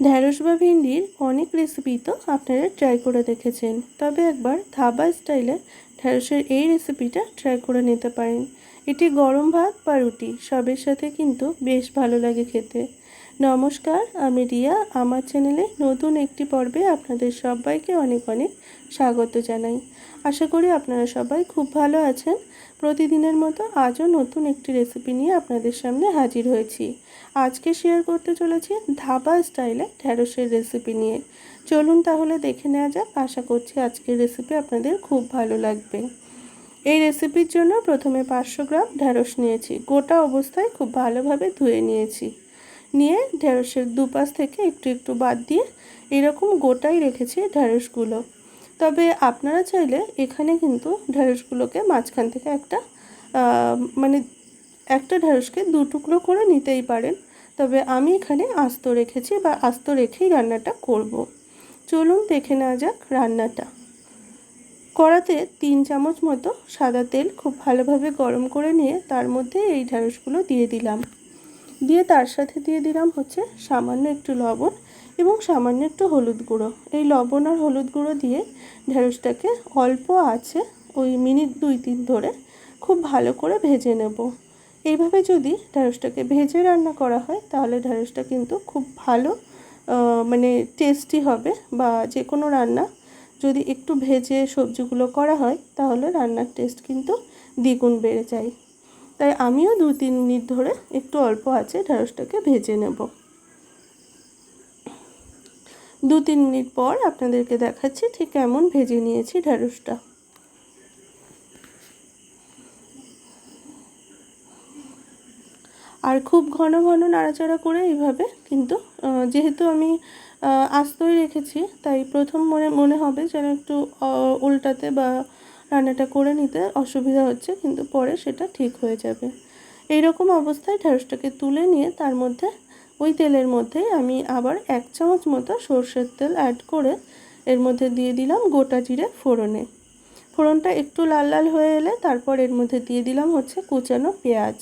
ঢ্যাঁড়স বা ভিন্ডির অনেক রেসিপি তো আপনারা ট্রাই করে দেখেছেন, তবে একবার ধাবা স্টাইলে ঢ্যাঁড়সের এই রেসিপিটা ট্রাই করে নিতে পারেন। এটি গরম ভাত বা রুটি সবের সাথে কিন্তু বেশ ভালো লাগে খেতে। নমস্কার, আমি রিয়া। আমার চ্যানেলে নতুন একটি পর্বে আপনাদের সবাইকে অনেক অনেক স্বাগত জানাই। আশা করি আপনারা সবাই খুব ভালো আছেন। প্রতিদিনের মতো আজও নতুন একটি রেসিপি নিয়ে আপনাদের সামনে হাজির হয়েছি। আজকে শেয়ার করতে চলেছি ধাবা স্টাইলে ঢ্যাঁড়সের রেসিপি নিয়ে। চলুন তাহলে দেখে নেওয়া যাক। আশা করছি আজকের রেসিপি আপনাদের খুব ভালো লাগবে। এই রেসিপির জন্য প্রথমে 500 গ্রাম ঢ্যাঁড়স নিয়েছি। গোটা অবস্থায় খুব ভালোভাবে ধুয়ে নিয়েছি। নিয়ে ঢ্যাঁড়সের দুপাশ থেকে একটু একটু বাদ দিয়ে এরকম গোটাই রেখেছি ঢ্যাঁড়সগুলো। তবে আপনারা চাইলে এখানে কিন্তু ঢ্যাঁড়সগুলোকে মাঝখান থেকে একটা ঢ্যাঁড়সকে 2 টুকরো করে নিতেই পারেন। তবে আমি এখানে আস্ত রেখেছি বা আস্ত রেখেই রান্নাটা করব। চলুন দেখে নেওয়া যাক রান্নাটা। কড়াতে 3 চামচ মতো সাদা তেল খুব ভালোভাবে গরম করে নিয়ে তার মধ্যে এই ঢ্যাঁড়সগুলো দিয়ে দিলাম। দিয়ে তার সাথে দিয়ে দিলাম সামান্য একটু লবণ এবং সামান্য একটু হলুদ গুঁড়ো। এই লবণ আর হলুদ গুঁড়ো দিয়ে ঢ্যাঁড়সটাকে অল্প আছে ওই মিনিট 2-3 ধরে খুব ভালো করে ভেজে নেব। এইভাবে যদি ঢ্যাঁড়সটাকে ভেজে রান্না করা হয় তাহলে ঢ্যাঁড়সটা কিন্তু খুব ভালো টেস্টি হবে। বা যে কোনো রান্না যদি একটু ভেজে সবজিগুলো করা হয় তাহলে রান্নার টেস্ট কিন্তু দ্বিগুণ বেড়ে যায়। তাই আমিও 2-3 মিনিট ধরে একটু অল্প আছে ঢ্যাঁড়সটাকে ভেজে নেব। 2-3 মিনিট পর আপনাদেরকে দেখাচ্ছি ঠিক কেমন ভেজে নিয়েছি ঢ্যাঁড়সটা। আর খুব ঘন ঘন নাড়াচাড়া করে এইভাবে কিন্তু যেহেতু আমি আস্তই রেখেছি তাই প্রথম মনে হবে যেন একটু উল্টাতে বা রান্নাটা করে নিতে অসুবিধা হচ্ছে, কিন্তু পরে সেটা ঠিক হয়ে যাবে। এই রকম অবস্থায় ঢ্যাঁড়সটাকে তুলে নিয়ে তার মধ্যে ওই তেলের মধ্যেই আমি আবার 1 চামচ মতো সর্ষের তেল অ্যাড করে এর মধ্যে দিয়ে দিলাম গোটা জিরে ফোড়নে। ফোড়নটা একটু লাল লাল হয়ে এলে তারপর এর মধ্যে দিয়ে দিলাম কুচানো পেঁয়াজ।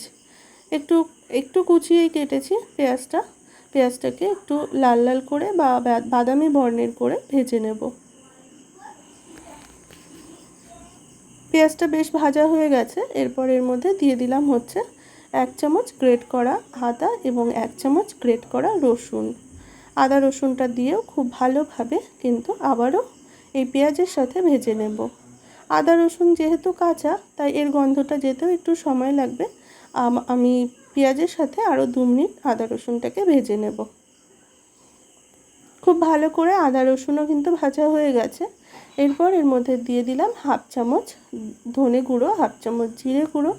একটু একটু কুচিয়েই কেটেছি পেঁয়াজটাকে একটু লাল লাল করে বা বাদামি বর্ণের করে ভেজে নেব। পেঁয়াজটা বেশ ভাজা হয়ে গেছে। এরপর এর মধ্যে দিয়ে দিলাম 1 চামচ গ্রেট করা আদা এবং 1 চামচ গ্রেট করা রসুন। আদা রসুনটা দিয়েও খুব ভালোভাবে কিন্তু আবারও এই পেঁয়াজের সাথে ভেজে নেব। আদা রসুন যেহেতু কাঁচা তাই এর গন্ধটা যেতেও একটু সময় লাগবে। আমি পেঁয়াজের সাথে আরও 2 মিনিট আদা রসুনটাকে ভেজে নেব। খুব ভালো করে আদা রসুনও কিন্তু ভাজা হয়ে গেছে। এরপর এর মধ্যে দিয়ে দিলাম 1/2 চামচ ধনে গুঁড়ো, 1/2 চামচ জিরে গুঁড়ো,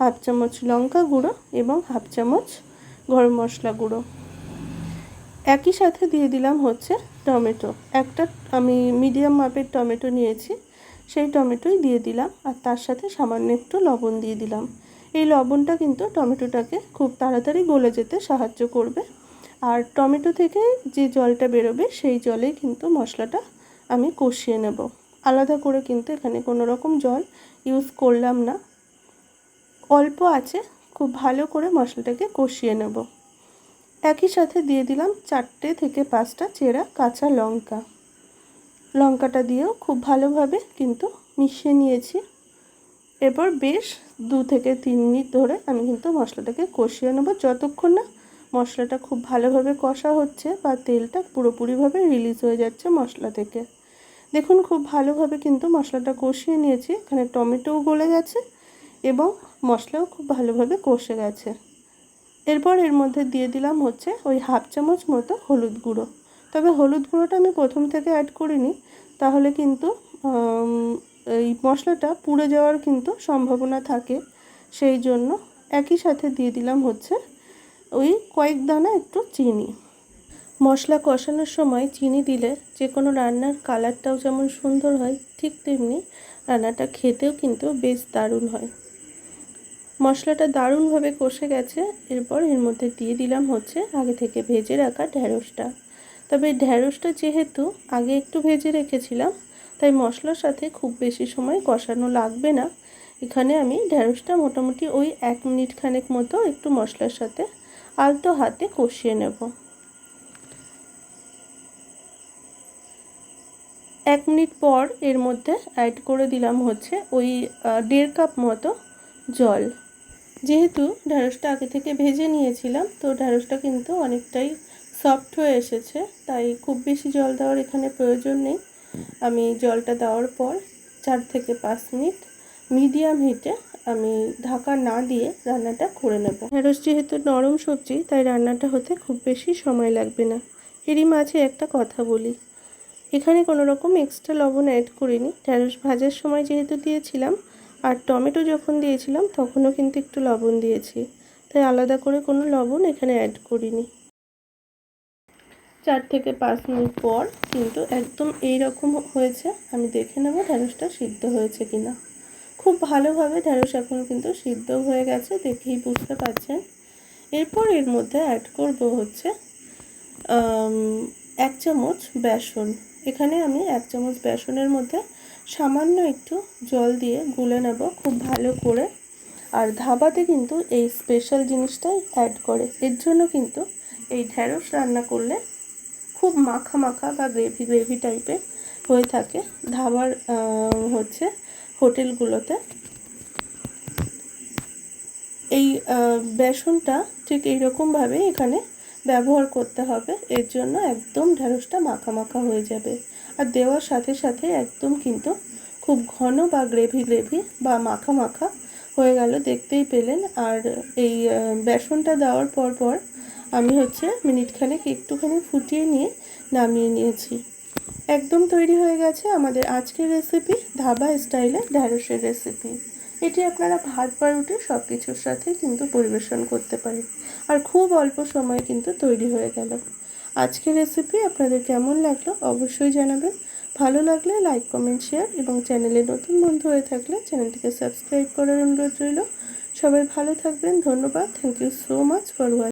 1/2 চামচ লঙ্কা গুঁড়ো এবং 1/2 চামচ গরম মশলা গুঁড়ো। একই সাথে দিয়ে দিলাম টমেটো। একটা আমি মিডিয়াম মাপের টমেটো নিয়েছি, সেই টমেটোই দিয়ে দিলাম। আর তার সাথে সামান্য একটু লবণ দিয়ে দিলাম। এই লবণটা কিন্তু টমেটোটাকে খুব তাড়াতাড়ি গলে যেতে সাহায্য করবে। আর টমেটো থেকে যে জলটা বেরোবে সেই জলেই কিন্তু মশলাটা আমি কষিয়ে নেব। আলাদা করে কিন্তু এখানে কোনো রকম জল ইউজ করলাম না। অল্প আছে খুব ভালো করে মশলাটাকে কষিয়ে নেব। একই সাথে দিয়ে দিলাম 4 থেকে 5টা চেরা কাঁচা লঙ্কা। লঙ্কাটা দিয়েও খুব ভালোভাবে কিন্তু মিশিয়ে নিয়েছি। এরপর বেশ 2 থেকে 3 মিনিট ধরে আমি কিন্তু মশলাটাকে কষিয়ে নেব, যতক্ষণ না মশলাটা খুব ভালোভাবে কষা হচ্ছে বা তেলটা পুরোপুরিভাবে রিলিজ হয়ে যাচ্ছে মশলা থেকে। দেখুন খুব ভালোভাবে কিন্তু মশলাটা কষিয়ে নিয়েছি। এখানে টমেটোও গলে গেছে এবং মশলাও খুব ভালোভাবে কষে গেছে। এরপর এর মধ্যে দিয়ে দিলাম ওই 1/2 চামচ মতো হলুদ গুঁড়ো। তবে হলুদ গুঁড়োটা আমি প্রথম থেকে অ্যাড করিনি, তাহলে কিন্তু এই মশলাটা পুড়ে যাওয়ার কিন্তু সম্ভাবনা থাকে। সেই জন্য একই সাথে দিয়ে দিলাম ওই কয়েক দানা একটু চিনি। মশলা কষানোর সময় চিনি দিলে যে কোনো রান্নার কালারটাও যেমন সুন্দর হয়, ঠিক তেমনি রান্নাটা খেতেও কিন্তু বেশ দারুণ হয়। মশলাটা দারুণভাবে কষে গেছে। এরপর এর মধ্যে দিয়ে দিলাম আগে থেকে ভেজে রাখা ঢ্যাঁড়সটা। তবে ঢ্যাঁড়সটা যেহেতু আগে একটু ভেজে রেখেছিলাম তাই মশলার সাথে খুব বেশি সময় কষানো লাগবে না। এখানে আমি ঢ্যাঁড়সটা মোটামুটি ওই 1 মিনিট খানেক মতো একটু মশলার সাথে আলতো হাতে কষিয়ে নেব। 1 মিনিট পর এর মধ্যে অ্যাড করে দিলাম হচ্ছে ওই 1.5 কাপ মতো জল। যেহেতু ঢ্যাঁড়সটা আগে থেকে ভেজে নিয়েছিলাম, তো ঢ্যাঁড়সটা কিন্তু অনেকটাই সফট হয়ে এসেছে, তাই খুব বেশি জল দেওয়ার এখানে প্রয়োজন নেই। আমি জলটা দেওয়ার পর 4 থেকে 5 মিনিট মিডিয়াম হিটে আমি ঢাকা না দিয়ে রান্নাটা করে নেব। ঢ্যাঁড়স যেহেতু নরম সবজি, তাই রান্নাটা হতে খুব বেশি সময় লাগবে না। এরই মাঝে একটা কথা বলি, এখানে কোনো রকম এক্সট্রা লবণ অ্যাড করিনি। ঢ্যাঁড়স ভাজার সময় যেহেতু দিয়েছিলাম, আর টমেটো যখন দিয়েছিলাম তখনও কিন্তু একটু লবণ দিয়েছি, তাই আলাদা করে কোনো লবণ এখানে অ্যাড করিনি। 4 থেকে 5 মিনিট পর কিন্তু একদম এই রকম হয়েছে। আমি দেখে নেব ঢ্যাঁড়সটা সিদ্ধ হয়েছে কিনা। খুব ভালোভাবে ঢ্যাঁড়স এখন কিন্তু সিদ্ধ হয়ে গেছে, দেখেই বুঝতে পারছেন। এরপর এর মধ্যে অ্যাড করব হচ্ছে 1 চামচ বেসন। এখানে আমি 1 চামচ বেসনের মধ্যে সামান্য একটু জল দিয়ে গুলে নেব খুব ভালো করে। আর ধাবাতে কিন্তু এই স্পেশাল জিনিসটাই অ্যাড করে। এর জন্য কিন্তু এই ঢ্যাঁড়স রান্না করলে খুব মাখা মাখা বা গ্রেভি গ্রেভি টাইপের হয়ে থাকে ধাবার হচ্ছে হোটেলগুলোতে। এই বেসনটা ঠিক এইরকমভাবে এখানে ব্যবহার করতে হবে, এর জন্য একদম ঢ্যাঁড়সটা মাখা মাখা হয়ে যাবে। আর দেওয়ার সাথে সাথে একদম কিন্তু খুব ঘন বা গ্রেভি গ্রেভি বা মাখা মাখা হয়ে গেল, দেখতেই পেলেন। আর এই বেসনটা দেওয়ার পর আমি হচ্ছে মিনিটখানেক একটুখানি ফুটিয়ে নিয়ে নামিয়ে নিয়েছি। একদম তৈরি হয়ে গেছে আমাদের আজকের রেসিপি, ধাবা স্টাইলে ঢ্যাঁড়সের রেসিপি। এটি আপনারা ভাত বা রুটি সব কিছুর সাথে কিন্তু পরিবেশন করতে পারেন, আর খুব অল্প সময়ে কিন্তু তৈরি হয়ে গেল। আজকের রেসিপি আপনাদের কেমন লাগলো অবশ্যই জানাবেন। ভালো লাগলে লাইক, কমেন্ট, শেয়ার এবং চ্যানেলে নতুন বন্ধু হয়ে থাকলে চ্যানেলটিকে সাবস্ক্রাইব করার অনুরোধ রইল। সবাই ভালো থাকবেন। ধন্যবাদ। Thank you so much for watching.